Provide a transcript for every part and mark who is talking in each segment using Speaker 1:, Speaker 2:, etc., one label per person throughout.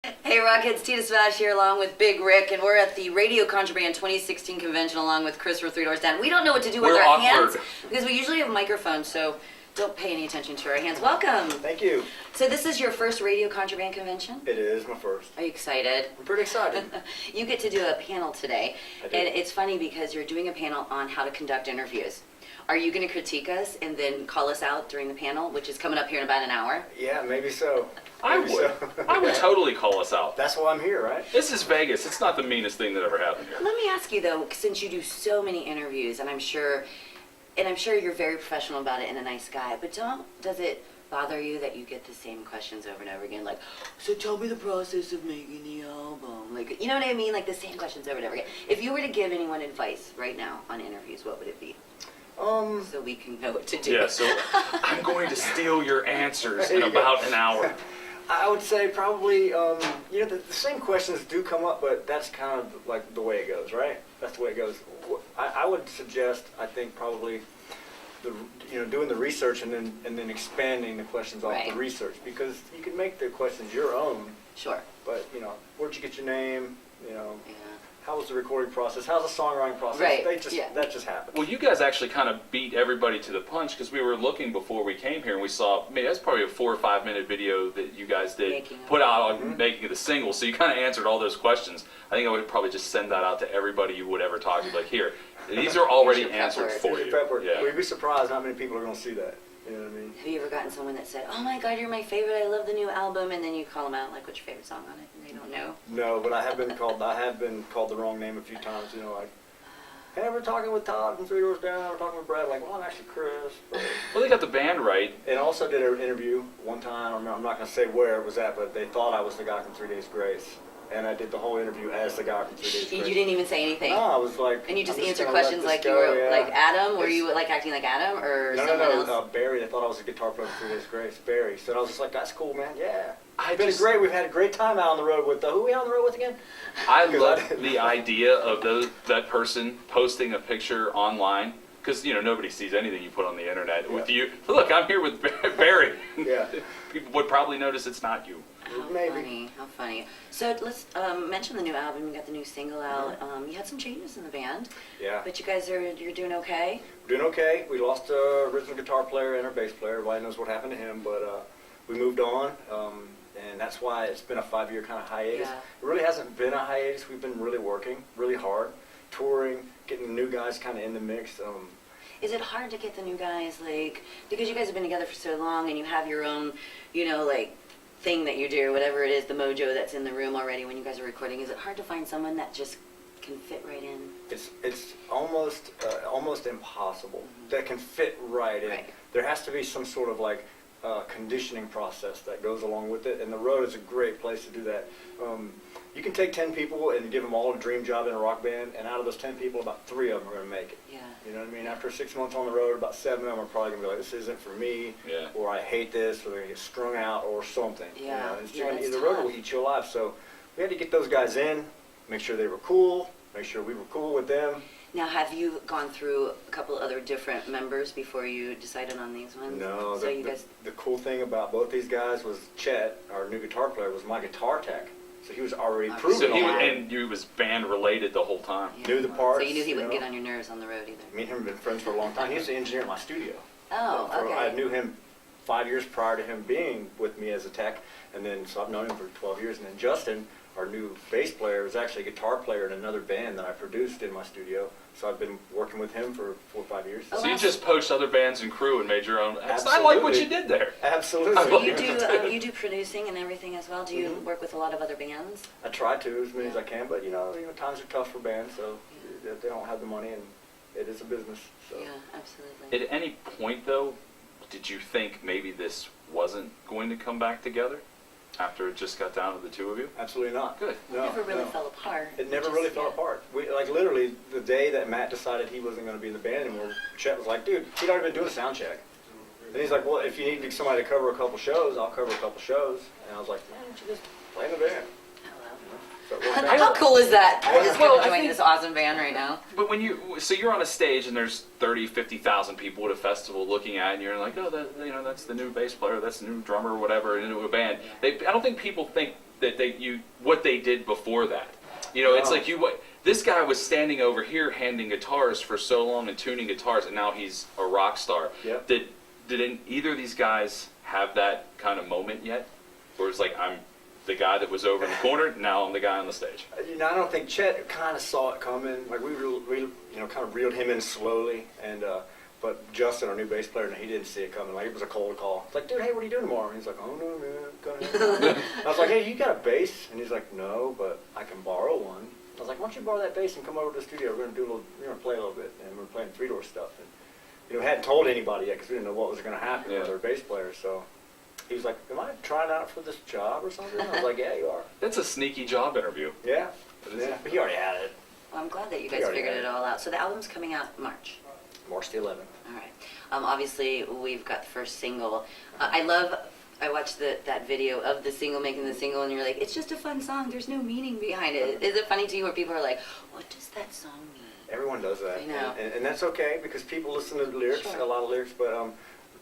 Speaker 1: Hey Rockets, Tina Smash here along with Big Rick, and we're at the RadioContraband 2016 convention along with Chris from Three Doors Down. We don't know what to do with our hands because we usually have microphones, so don't pay any attention to our hands. Welcome.
Speaker 2: Thank you.
Speaker 1: So this is your first RadioContraband convention?
Speaker 2: It is my first.
Speaker 1: Are you excited?
Speaker 2: I'm pretty excited.
Speaker 1: You get to do a panel today,
Speaker 2: I do.
Speaker 1: and it's funny because you're doing a panel on how to conduct interviews. Are you going to critique us and then call us out during the panel, which is coming up here in about an hour?
Speaker 2: Yeah, maybe so.
Speaker 3: I
Speaker 2: Maybe
Speaker 3: would.
Speaker 2: so.
Speaker 3: I would totally call us out.
Speaker 2: That's why I'm here, right?
Speaker 3: This is Vegas. It's not the meanest thing that ever happened here.
Speaker 1: Let me ask you though, since you do so many interviews, and I'm sure you're very professional about it and a nice guy, but does it bother you that you get the same questions over and over again, like, so tell me the process of making the album, like, you know what I mean, like the same questions over and over again. If you were to give anyone advice right now on interviews, what would it be? So we can know what to do.
Speaker 3: Yeah, so I'm going to steal your answers in about an hour.
Speaker 2: I would say probably, you know, the same questions do come up, but that's kind of like the way it goes, right? That's the way it goes. I would suggest, I think, probably, doing the research and then expanding the questions off the research, because you can make the questions your own.
Speaker 1: Sure.
Speaker 2: But, you know, where'd you get your name? You know. Yeah. How was the recording process? How's the songwriting process?
Speaker 1: Right.
Speaker 2: That just happened.
Speaker 3: Well, you guys actually kind of beat everybody to the punch, because we were looking before we came here and we saw, I mean, that's probably a 4 or 5 minute video that you guys did put out on making the single. So you kind of answered all those questions. I think I would probably just send that out to everybody you would ever talk to. Like, here, these are already answered for you.
Speaker 2: Yeah. We'd be surprised how many people are going to see that. You know what I mean?
Speaker 1: Have you ever gotten someone that said, oh my God, you're my favorite, I love the new album, and then you call them out, like, what's your favorite song on it, and they don't know?
Speaker 2: No, but I have been called the wrong name a few times, you know, like, hey, we're talking with Todd from Three Doors Down, we're talking with Brad, like, well, I'm actually Chris. But
Speaker 3: Well, they got the band right.
Speaker 2: and also did an interview one time, I'm not going to say where it was at, but they thought I was the guy from 3 Days Grace. And I did the whole interview as the guy from 3 Days Grace.
Speaker 1: You didn't even say anything?
Speaker 2: No, I was like...
Speaker 1: And you just
Speaker 2: I'm
Speaker 1: answered
Speaker 2: gonna let
Speaker 1: questions
Speaker 2: this
Speaker 1: like
Speaker 2: go,
Speaker 1: you were
Speaker 2: yeah.
Speaker 1: like Adam? Were you like acting like Adam or someone else?
Speaker 2: Barry. They thought I was a guitar player from 3 Days Grace. Barry. So I was just like, that's cool, man. Yeah. We've had a great time out on the road with... who are we on the road with again?
Speaker 3: I love the idea of that person posting a picture online, because, you know, nobody sees anything you put on the internet with you. Look, I'm here with Barry.
Speaker 2: Yeah.
Speaker 3: People would probably notice it's not you.
Speaker 1: How funny. So let's mention the new album. You got the new single out. You had some changes in the band.
Speaker 2: Yeah.
Speaker 1: But you guys you're doing okay?
Speaker 2: We're doing okay. We lost our original guitar player and our bass player. Everybody knows what happened to him, but we moved on. And that's why it's been a 5-year kind of hiatus.
Speaker 1: Yeah.
Speaker 2: It really hasn't been a hiatus. We've been really working really hard, touring, getting the new guys kind of in the mix.
Speaker 1: Is it hard to get the new guys, like, because you guys have been together for so long and you have your own, you know, like, thing that you do, whatever it is, the mojo that's in the room already when you guys are recording, is it hard to find someone that just can fit right in?
Speaker 2: It's almost impossible that can fit right in.
Speaker 1: Right.
Speaker 2: There has to be some sort of like conditioning process that goes along with it, and the road is a great place to do that. You can take 10 people and give them all a dream job in a rock band, and out of those 10 people, about 3 of them are going to make it.
Speaker 1: Yeah.
Speaker 2: You know what I mean? After 6 months on the road, about 7 of them are probably going to be like, this isn't for me, or I hate this, or they're going to get strung out, or something.
Speaker 1: Yeah.
Speaker 2: You know? The road will eat you alive. So we had to get those guys in, make sure they were cool, make sure we were cool with them.
Speaker 1: Now, have you gone through a couple other different members before you decided on these ones?
Speaker 2: No.
Speaker 1: So
Speaker 2: the cool thing about both these guys was Chet, our new guitar player, was my guitar tech. So he was already proven.
Speaker 3: So he was band related the whole time.
Speaker 1: Yeah.
Speaker 2: Knew the parts.
Speaker 1: So you knew he wouldn't get on your nerves on the road either.
Speaker 2: Me and him have been friends for a long time. He was the engineer at my studio.
Speaker 1: Oh, okay.
Speaker 2: I knew him 5 years prior to him being with me as a tech, and then so I've known him for 12 years. And then Justin, our new bass player, was actually a guitar player in another band that I produced in my studio. So I've been working with him for 4 or 5 years.
Speaker 3: So you just poached other bands and crew and made your own.
Speaker 2: Absolutely.
Speaker 3: I like what you did there.
Speaker 2: Absolutely.
Speaker 1: So you do producing and everything as well? Do you work with a lot of other bands?
Speaker 2: I try to as many as I can, but you know times are tough for bands, so they don't have the money, and it is a business. So.
Speaker 1: Yeah, absolutely.
Speaker 3: At any point, though, did you think maybe this wasn't going to come back together after it just got down to the 2 of you?
Speaker 2: Absolutely not.
Speaker 3: Good.
Speaker 1: It never really fell apart.
Speaker 2: It never really fell apart. We literally the day that Matt decided he wasn't going to be in the band anymore, Chet was like, dude, he'd already been doing a sound check. And he's like, well, if you need somebody to cover a couple shows, I'll cover a couple shows. And I was like, man, why don't you just play in the band?
Speaker 1: How cool is that? I just
Speaker 3: Well,
Speaker 1: want to
Speaker 3: I
Speaker 1: join
Speaker 3: think-
Speaker 1: this awesome band right now.
Speaker 3: But when you're on a stage and there's 30, 50,000 people at a festival looking at it, and you're like, oh, that's the new bass player, that's the new drummer, or whatever, into a band. I don't think people think that what they did before that. You know, it's like this guy was standing over here handing guitars for so long and tuning guitars, and now he's a rock star.
Speaker 2: Yep.
Speaker 3: Did either of these guys have that kind of moment yet? Where it's like, I'm the guy that was over in the corner, now I'm the guy on the stage?
Speaker 2: You know, I don't think Chet kind of saw it coming. Like we kind of reeled him in slowly, and but Justin, our new bass player, he didn't see it coming. Like it was a cold call. It's like, dude, hey, what are you doing tomorrow? And he's like, oh no, man, I was like, hey, you got a bass? And he's like, no, but I can borrow one. I was like, why don't you borrow that bass and come over to the studio? We're gonna play a little bit, and we're playing three-door stuff. And we hadn't told anybody yet because we didn't know what was going to happen with our bass player. So he was like, am I trying out for this job or something? I was like, yeah, you are.
Speaker 3: That's a sneaky job interview.
Speaker 2: Yeah, but he already had it.
Speaker 1: Well, I'm glad that you guys figured it all out. So the album's coming out March.
Speaker 2: March the 11th.
Speaker 1: All right. Obviously, we've got the first single. I watched that video of the single, making the single, and you're like, it's just a fun song. There's no meaning behind it. Is it funny to you where people are like, what does that song mean?
Speaker 2: Everyone does that.
Speaker 1: I know.
Speaker 2: And that's okay because people listen to the lyrics,
Speaker 1: Sure.
Speaker 2: a lot of lyrics, but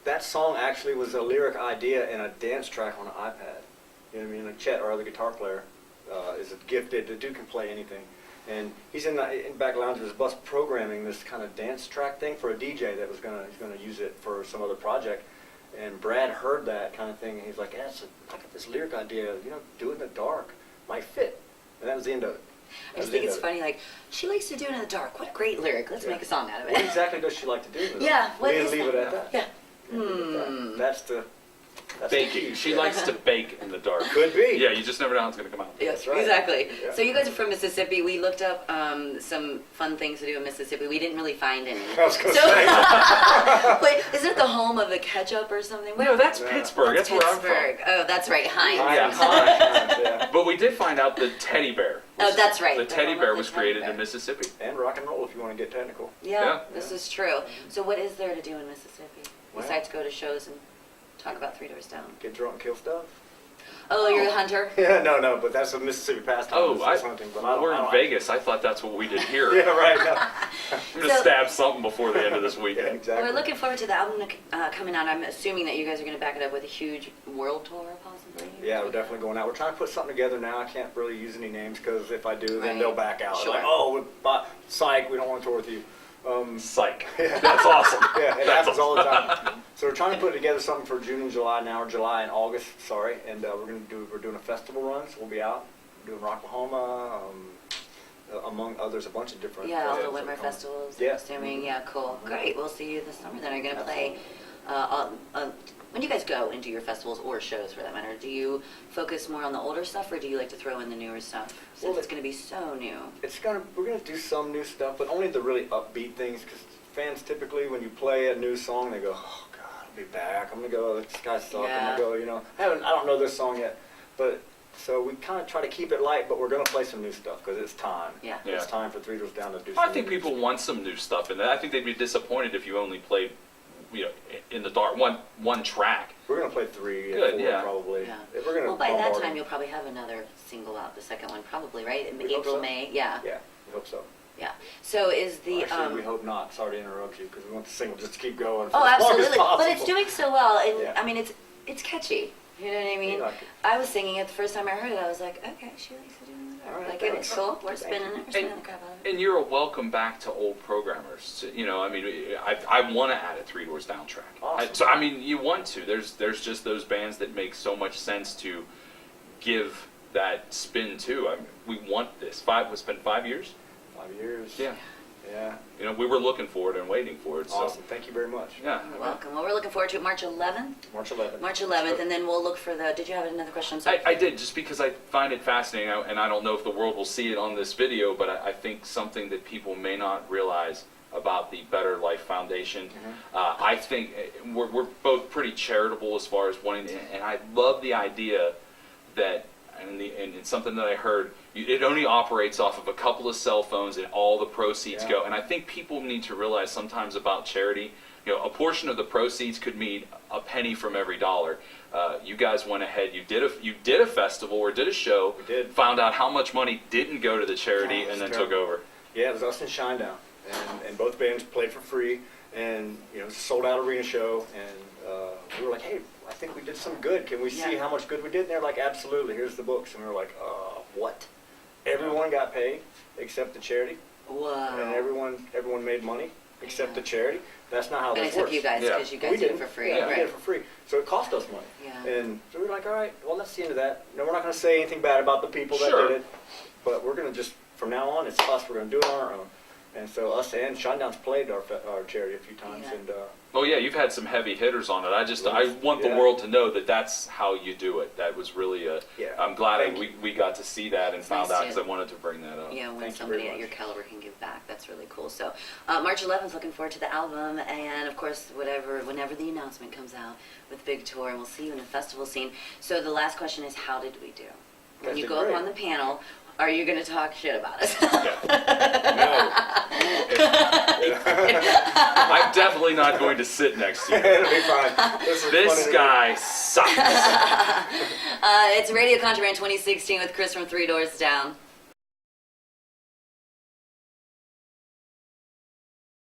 Speaker 2: that song actually was a lyric idea and a dance track on an iPad. You know what I mean? Like Chet, our other guitar player, is gifted. The dude can play anything. And he's in the back lounge of his bus programming this kind of dance track thing for a DJ that he's gonna use it for some other project. And Brad heard that kind of thing, and he's like, yeah, I got this lyric idea, do it in the dark. Might fit. And that was the end of it.
Speaker 1: I just think it's funny, like, she likes to do it in the dark. What a great lyric. Let's make a song out of it.
Speaker 2: What exactly does she like to do with it?
Speaker 1: Yeah, what is
Speaker 2: leave
Speaker 1: that?
Speaker 2: it at that.
Speaker 1: Yeah.
Speaker 2: That's the
Speaker 3: Baking. She likes to bake in the dark.
Speaker 2: Could be.
Speaker 3: Yeah, you just never know how it's going to come out.
Speaker 1: Yes,
Speaker 2: right.
Speaker 1: exactly.
Speaker 2: Yeah.
Speaker 1: So you guys are from Mississippi. We looked up some fun things to do in Mississippi. We didn't really find any.
Speaker 2: I was going to say.
Speaker 1: Wait, isn't it the home of the ketchup or something?
Speaker 3: No, that's
Speaker 2: No.
Speaker 3: Pittsburgh. That's where I'm from.
Speaker 1: Pittsburgh. Oh, that's right, Heinz.
Speaker 2: Yeah.
Speaker 3: But we did find out the teddy bear.
Speaker 1: Oh, that's right.
Speaker 3: The teddy
Speaker 1: home
Speaker 3: bear
Speaker 1: of the
Speaker 3: was
Speaker 1: teddy
Speaker 3: created
Speaker 1: bear.
Speaker 3: in Mississippi.
Speaker 2: And rock and roll if you want to get technical.
Speaker 1: Yeah, this is true. So what is there to do in Mississippi
Speaker 2: Well-
Speaker 1: besides go to shows and talk about Three Doors Down?
Speaker 2: Get drunk, kill stuff.
Speaker 1: Oh, you're a hunter?
Speaker 2: Yeah, no, but that's a Mississippi pastime.
Speaker 3: Oh,
Speaker 2: This is hunting, but
Speaker 3: we're
Speaker 2: I
Speaker 3: in
Speaker 2: don't
Speaker 3: Vegas. I thought that's what we did here.
Speaker 2: Yeah, right. No.
Speaker 3: I'm going to
Speaker 1: So-
Speaker 3: stab something before the end of this
Speaker 2: Yeah,
Speaker 3: weekend.
Speaker 2: exactly.
Speaker 1: We're looking forward to the album coming out. I'm assuming that you guys are going to back it up with a huge world tour, possibly?
Speaker 2: Yeah, we're definitely going out. We're trying to put something together now. I can't really use any names because if I do, then
Speaker 1: Right.
Speaker 2: they'll back out.
Speaker 1: Sure.
Speaker 2: Like, oh, psych, we don't want to tour with you.
Speaker 3: Psych.
Speaker 2: Yeah.
Speaker 3: That's awesome.
Speaker 2: Yeah, it
Speaker 3: That's
Speaker 2: happens all the time. So we're trying to put together something for June and July now, or July and August, sorry. And we're doing a festival run, so we'll be out doing Rocklahoma, among others, a bunch of different.
Speaker 1: Yeah, all the
Speaker 2: festivals
Speaker 1: winter
Speaker 2: that are coming.
Speaker 1: festivals,
Speaker 2: Yeah.
Speaker 1: I'm assuming. Yeah, cool. Great. We'll see you this summer then. Are you going to play, when you guys go and do your festivals or shows for that matter, do you focus more on the older stuff or do you like to throw in the newer stuff since
Speaker 2: Well,
Speaker 1: it's going to be so new?
Speaker 2: We're gonna do some new stuff, but only the really upbeat things. Because fans typically, when you play a new song, they go, "Oh God, I'll be back. I'm gonna go. This guy sucks.
Speaker 1: Yeah.
Speaker 2: I'm gonna go. I don't know this song yet, but so we kind of try to keep it light. But we're gonna play some new stuff because it's time.
Speaker 1: Yeah.
Speaker 2: It's
Speaker 3: Yeah.
Speaker 2: time for Three Doors Down to do.
Speaker 3: I
Speaker 2: some
Speaker 3: think
Speaker 2: new
Speaker 3: people
Speaker 2: music.
Speaker 3: want some new stuff, and I think they'd be disappointed if you only played, in the dark, one track.
Speaker 2: We're gonna play 3
Speaker 3: Good,
Speaker 2: and 4
Speaker 3: yeah.
Speaker 2: probably.
Speaker 1: Yeah.
Speaker 2: We're gonna.
Speaker 1: Well, by that
Speaker 2: bombard
Speaker 1: time
Speaker 2: them.
Speaker 1: you'll probably have another single out, the second one probably, right? In
Speaker 2: We hope
Speaker 1: April,
Speaker 2: so.
Speaker 1: May? Yeah.
Speaker 2: Yeah, we hope so.
Speaker 1: Yeah. So is the...
Speaker 2: Actually, we hope not. Sorry to interrupt you because we want the single just to keep going. For
Speaker 1: Oh,
Speaker 2: as long as
Speaker 1: absolutely. But it's
Speaker 2: possible.
Speaker 1: doing so well, and
Speaker 2: Yeah.
Speaker 1: I mean, it's catchy. You know what I mean?
Speaker 2: We like it.
Speaker 1: I was singing it the first time I heard it. I was like, okay, she likes to do it.
Speaker 2: All right,
Speaker 1: Like, it, it's cool. We're
Speaker 2: thank
Speaker 1: spinning
Speaker 2: you.
Speaker 1: it. We're spinning the crap out of it.
Speaker 3: And you're a welcome back to old programmers. I mean, I want to add a Three Doors Down track.
Speaker 2: Awesome.
Speaker 3: So I mean, you want to. There's just those bands that make so much sense to give that spin to. I mean, we want this. It's been 5 years.
Speaker 2: 5 years.
Speaker 3: Yeah.
Speaker 2: Yeah.
Speaker 3: We were looking for it and waiting for it. So.
Speaker 2: Awesome. Thank you very much.
Speaker 3: Yeah.
Speaker 1: You're welcome. Well, we're looking forward to it March 11th.
Speaker 2: March 11th.
Speaker 1: March 11th, and then we'll look for the... Did you have another question? I'm sorry.
Speaker 3: I did, just because I find it fascinating, and I don't know if the world will see it on this video, but I think something that people may not realize about the Better Life Foundation. I think we're both pretty charitable as far as wanting to, and I love the idea that, and it's something that I heard, it only operates off of a couple of cell phones and all the proceeds
Speaker 2: Yeah.
Speaker 3: go. And I think people need to realize sometimes about charity, a portion of the proceeds could mean a penny from every dollar. You guys went ahead, you did a festival or did a show,
Speaker 2: We did.
Speaker 3: found out how much money didn't go to the charity,
Speaker 2: Oh,
Speaker 3: and
Speaker 2: it's
Speaker 3: then took
Speaker 2: terrible.
Speaker 3: over.
Speaker 2: Yeah, it was us and Shinedown, and both bands played for free, and it's a sold out arena show, and we were like, hey, I think we did some good. Can we see how much good we did? And they're like, absolutely, here's the books. And we were like, what? Everyone got paid except the charity.
Speaker 1: Whoa.
Speaker 2: And everyone made money except the charity. That's not how this
Speaker 1: except
Speaker 2: works.
Speaker 1: you guys, because you guys did it for free.
Speaker 2: Yeah,
Speaker 1: right.
Speaker 2: we did it for free. So it cost us money.
Speaker 1: Yeah.
Speaker 2: And so we were like, all right, well, let's see into that. No, we're not going to say anything bad about the people that did it. But we're going to just, from now on, it's us. We're going to do it on our own. And so us and Shinedown's played our charity a few times.
Speaker 1: Yeah.
Speaker 2: And
Speaker 3: Oh yeah, you've had some heavy hitters on it. I want the world to know that that's how you do it. That was really I'm glad we got to see that and found out, because I wanted to bring that up.
Speaker 1: Yeah, when somebody at your caliber can give back, that's really cool. So March 11th, looking forward to the album, and of course, whenever the announcement comes out with Big Tour, and we'll see you in the festival scene. So the last question is, how did we do? When you go up on the panel, are you going to talk shit about us?
Speaker 2: no.
Speaker 3: I'm definitely not going to sit next to you.
Speaker 2: It'll be fine.
Speaker 3: This guy sucks.
Speaker 1: It's Radio Contraband 2016 with Chris from 3 Doors Down.